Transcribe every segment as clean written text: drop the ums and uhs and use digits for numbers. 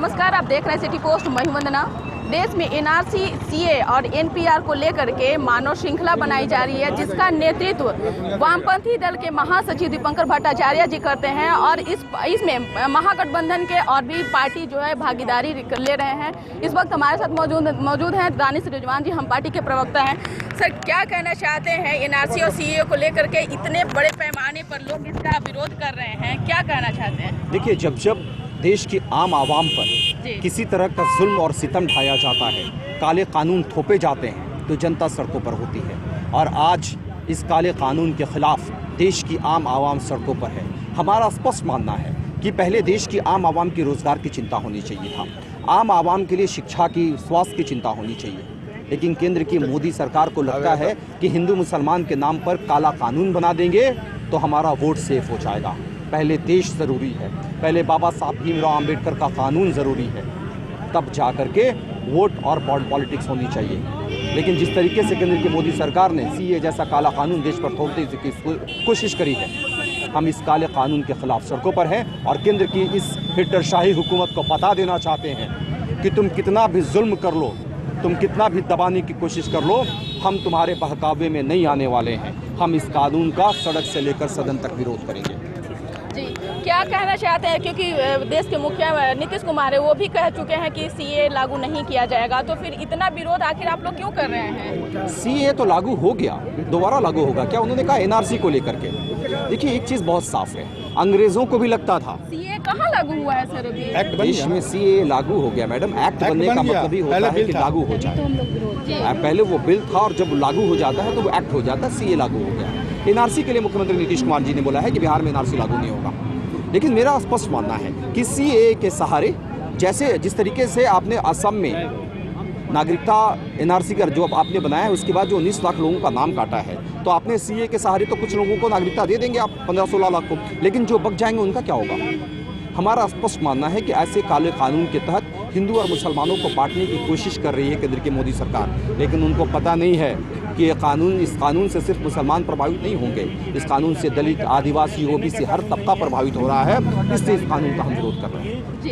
नमस्कार, आप देख रहे हैं सिटी पोस्ट। मैं हूं वंदना। देश में एनआरसी, सीए और एनपीआर को लेकर के मानव श्रृंखला बनाई जा रही है, जिसका नेतृत्व वामपंथी दल के महासचिव दीपंकर भट्टाचार्य जी करते हैं। और इसमें महागठबंधन के और भी पार्टी जो है भागीदारी ले रहे हैं। इस वक्त हमारे साथ मौजूद हैं दानिश रिजवान जी, हम पार्टी के प्रवक्ता हैं। सर, क्या कहना चाहते हैं एनआरसी और सीए को लेकर के? इतने बड़े पैमाने पर लोग इसका विरोध कर रहे हैं, क्या कहना चाहते हैं? देखिए, जब देश की आम आवाम पर किसी तरह का जुल्म और सितम ढाया जाता है, काले कानून थोपे जाते हैं, तो जनता सड़कों पर होती है। और आज इस काले कानून के खिलाफ देश की आम आवाम सड़कों पर है। हमारा स्पष्ट मानना है कि पहले देश की आम आवाम की रोजगार की चिंता होनी चाहिए था, आम आवाम के लिए शिक्षा की, स्वास्थ्य की चिंता होनी चाहिए। लेकिन केंद्र की मोदी सरकार को लगता है कि हिंदू मुसलमान के नाम पर काला कानून बना देंगे तो हमारा वोट सेफ हो जाएगा। पहले देश ज़रूरी है, पहले बाबा साहब भीमराव अंबेडकर का कानून ज़रूरी है, तब जा कर के वोट और पॉलिटिक्स होनी चाहिए। लेकिन जिस तरीके से केंद्र की मोदी सरकार ने सीए जैसा काला कानून देश पर थोपने की कोशिश करी है, हम इस काले कानून के खिलाफ सड़कों पर हैं और केंद्र की इस हिटलरशाही हुकूमत को बता देना चाहते हैं कि तुम कितना भी जुल्म कर लो, तुम कितना भी दबाने की कोशिश कर लो, हम तुम्हारे बहकावे में नहीं आने वाले हैं। हम इस कानून का सड़क से लेकर सदन तक विरोध करेंगे। जी, क्या कहना चाहते हैं? क्योंकि देश के मुखिया नीतीश कुमार है, वो भी कह चुके हैं कि सीए लागू नहीं किया जाएगा, तो फिर इतना विरोध आखिर आप लोग क्यों कर रहे हैं? सीए तो लागू हो गया, दोबारा लागू होगा क्या? उन्होंने कहा एनआरसी को लेकर के। देखिए, एक चीज़ बहुत साफ है, अंग्रेजों को भी लगता था सीए कहाँ लागू हुआ है सर? अभी देश में सीए लागू हो गया मैडम। एक्ट बनने का मतलब ही होता है कि लागू हो जाए। पहले वो बिल था और जब लागू हो जाता है तो वो एक्ट हो जाता है। सीए लागू हो गया। एनआरसी के लिए मुख्यमंत्री नीतीश कुमार जी ने बोला है कि बिहार में एनआरसी लागू नहीं होगा। लेकिन मेरा स्पष्ट मानना है कि सीए के सहारे, जैसे जिस तरीके से आपने असम में नागरिकता एनआरसी का जो आपने बनाया है, उसके बाद जो 19 लाख लोगों का नाम काटा है, तो आपने सीए के सहारे तो कुछ लोगों को नागरिकता दे देंगे आप 15-16 लाख को, लेकिन जो बच जाएंगे उनका क्या होगा? हमारा स्पष्ट मानना है कि ऐसे काले कानून के तहत हिंदू और मुसलमानों को बांटने की कोशिश कर रही है केंद्र की मोदी सरकार। लेकिन उनको पता नहीं है कि इस कानून से सिर्फ मुसलमान प्रभावित नहीं होंगे, इस कानून से दलित, आदिवासी, ओबीसी हर तबका प्रभावित हो रहा है। इसलिए इस कानून का हम विरोध कर रहे हैं। जी,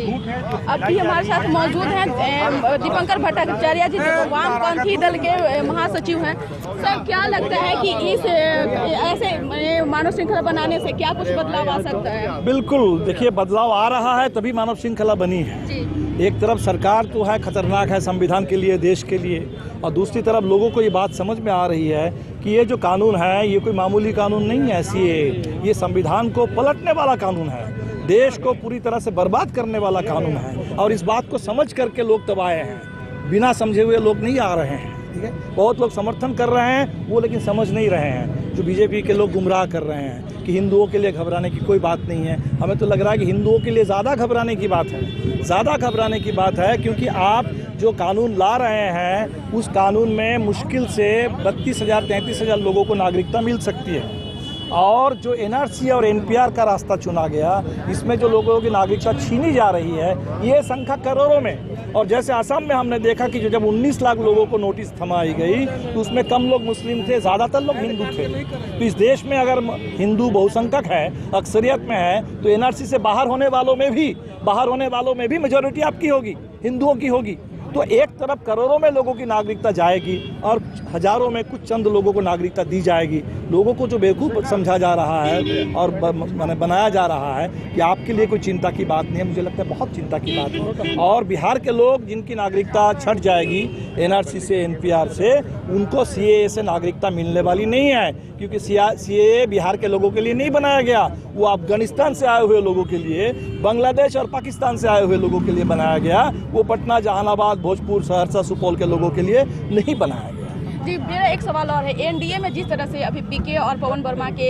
अभी हमारे साथ मौजूद हैं दीपंकर भट्टाचार्य जी, जो वामपंथी दल के महासचिव हैं। सर, क्या लगता है कि इस ऐसे मानव श्रृंखला बनाने से क्या कुछ बदलाव आ सकता है? बिल्कुल, देखिए, बदलाव आ रहा है तभी मानव श्रृंखला बनी है। जी। एक तरफ सरकार तो है खतरनाक है संविधान के लिए, देश के लिए, और दूसरी तरफ लोगों को ये बात समझ में आ रही है कि ये जो कानून है ये कोई मामूली कानून नहीं है। ये संविधान को पलटने वाला कानून है, देश को पूरी तरह से बर्बाद करने वाला कानून है। और इस बात को समझ करके लोग तब आए हैं, बिना समझे हुए लोग नहीं आ रहे हैं। ठीक है, बहुत लोग समर्थन कर रहे हैं, वो लेकिन समझ नहीं रहे हैं। जो बीजेपी के लोग गुमराह कर रहे हैं कि हिंदुओं के लिए घबराने की कोई बात नहीं है, हमें तो लग रहा है कि हिंदुओं के लिए ज़्यादा घबराने की बात है, ज़्यादा घबराने की बात है। क्योंकि आप जो कानून ला रहे हैं उस कानून में मुश्किल से 32,000-33,000 लोगों को नागरिकता मिल सकती है। और जो एनआरसी और एनपीआर का रास्ता चुना गया, इसमें जो लोगों की नागरिकता छीनी जा रही है, ये संख्या करोड़ों में। और जैसे असम में हमने देखा कि जब 19 लाख लोगों को नोटिस थमाई गई तो उसमें कम लोग मुस्लिम थे, ज़्यादातर लोग हिंदू थे। तो इस देश में अगर हिंदू बहुसंख्यक है, अक्सरियत में है, तो एनआरसी से बाहर होने वालों में भी मेजॉरिटी आपकी होगी, हिंदुओं की होगी। तो एक तरफ करोड़ों में लोगों की नागरिकता जाएगी और हजारों में कुछ चंद लोगों को नागरिकता दी जाएगी। लोगों को जो बेवकूफ़ समझा जा रहा है और बनाया जा रहा है कि आपके लिए कोई चिंता की बात नहीं है, मुझे लगता है बहुत चिंता की बात है। और बिहार के लोग जिनकी नागरिकता छट जाएगी एनआरसी से, एनपीआर से, उनको सीए से नागरिकता मिलने वाली नहीं है। क्योंकि सीए बिहार के लोगों के लिए नहीं बनाया गया, वो अफगानिस्तान से आए हुए लोगों के लिए, बांग्लादेश और पाकिस्तान से आए हुए लोगों के लिए बनाया गया। वो पटना, जहानाबाद, भोजपुर, सहरसा, सुपौल के लोगों के लिए नहीं बनाया गया। जी, मेरा एक सवाल और है। एनडीए में जिस तरह से अभी पीके और पवन वर्मा के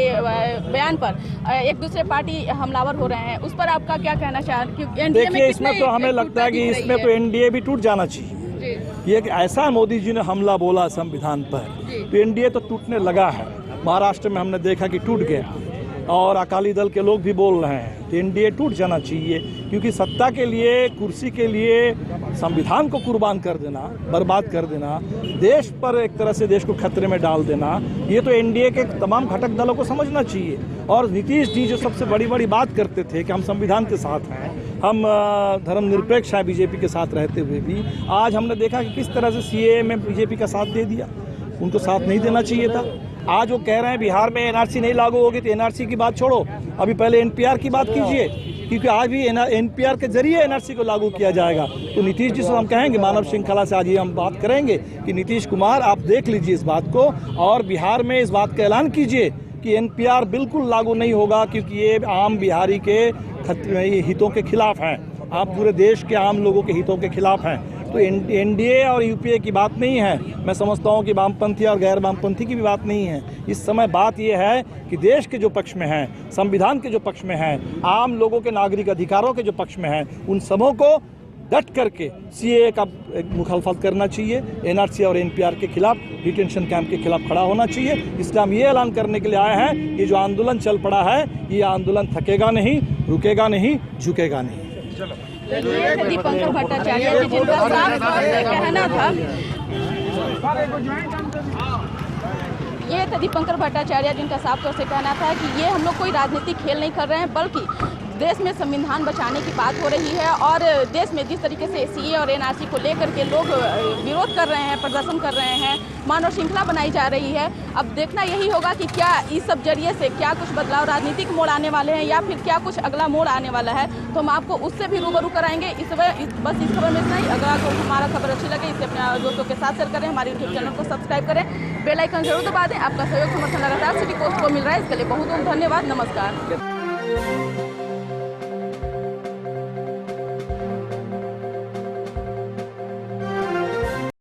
बयान पर एक दूसरे पार्टी हमलावर हो रहे हैं, उस पर आपका क्या कहना चाहें? देखिए, इसमें तो हमें लगता है कि इसमें तो एनडीए भी टूट जाना चाहिए। ये ऐसा मोदी जी ने हमला बोला संविधान पर, तो एनडीए तो टूटने लगा है। महाराष्ट्र में हमने देखा कि टूट गया और अकाली दल के लोग भी बोल रहे हैं, तो एनडीए टूट जाना चाहिए। क्योंकि सत्ता के लिए, कुर्सी के लिए संविधान को कुर्बान कर देना, बर्बाद कर देना, देश पर एक तरह से देश को खतरे में डाल देना, ये तो एनडीए के तमाम घटक दलों को समझना चाहिए। और नीतीश जी जो सबसे बड़ी बड़ी बात करते थे कि हम संविधान के साथ हैं, हम धर्मनिरपेक्ष हैं बीजेपी के साथ रहते हुए भी, आज हमने देखा कि किस तरह से सीएए में बीजेपी का साथ दे दिया। उनको साथ नहीं देना चाहिए था। आज वो कह रहे हैं बिहार में एनआरसी नहीं लागू होगी, तो एनआरसी की बात छोड़ो, अभी पहले एनपीआर की बात कीजिए, क्योंकि आज भी एनपीआर के जरिए एनआरसी को लागू किया जाएगा। तो नीतीश जी से हम कहेंगे, मानव श्रृंखला से आज ये हम बात करेंगे कि नीतीश कुमार आप देख लीजिए इस बात को, और बिहार में इस बात का ऐलान कीजिए कि एनपीआर बिल्कुल लागू नहीं होगा, क्योंकि ये आम बिहारी के हितों के खिलाफ हैं, आप पूरे देश के आम लोगों के हितों के खिलाफ हैं। तो एनडीए और यूपीए की बात नहीं है, मैं समझता हूँ कि वामपंथी और गैर वामपंथी की भी बात नहीं है। इस समय बात यह है कि देश के जो पक्ष में हैं, संविधान के जो पक्ष में हैं, आम लोगों के नागरिक अधिकारों के जो पक्ष में हैं, उन सबों को डट करके सीएए का मुखालफत करना चाहिए, एनआरसी और एनपीआर के खिलाफ, डिटेंशन कैंप के खिलाफ खड़ा होना चाहिए। इसलिए हम ये ऐलान करने के लिए आए हैं, ये जो आंदोलन चल पड़ा है, ये आंदोलन थकेगा नहीं, रुकेगा नहीं, झुकेगा नहीं। ये थे दीपंकर भट्टाचार्य जी, जिनका साफ तौर से कहना था, ये थे दीपंकर भट्टाचार्य जिनका साफ तौर से कहना था कि ये हम लोग कोई राजनीतिक खेल नहीं कर रहे हैं, बल्कि देश में संविधान बचाने की बात हो रही है। और देश में जिस तरीके से सीए और एनआरसी को लेकर के लोग विरोध कर रहे हैं, प्रदर्शन कर रहे हैं, मानव श्रृंखला बनाई जा रही है। अब देखना यही होगा कि क्या इस सब जरिए से क्या कुछ बदलाव राजनीतिक मोड़ आने वाले हैं, या फिर क्या कुछ अगला मोड़ आने वाला है, तो हम आपको उससे भी रूबरू कराएंगे। बस इस खबर में इतना ही। अगर आपको हमारा खबर अच्छी लगे, इसे अपने दोस्तों के साथ शेयर करें, हमारे यूट्यूब चैनल को सब्सक्राइब करें, बेल आइकन जरूर दबा दें। आपका सहयोग समर्थन लगातार सिटी पोस्ट को मिल रहा है, इसके लिए बहुत बहुत धन्यवाद। नमस्कार।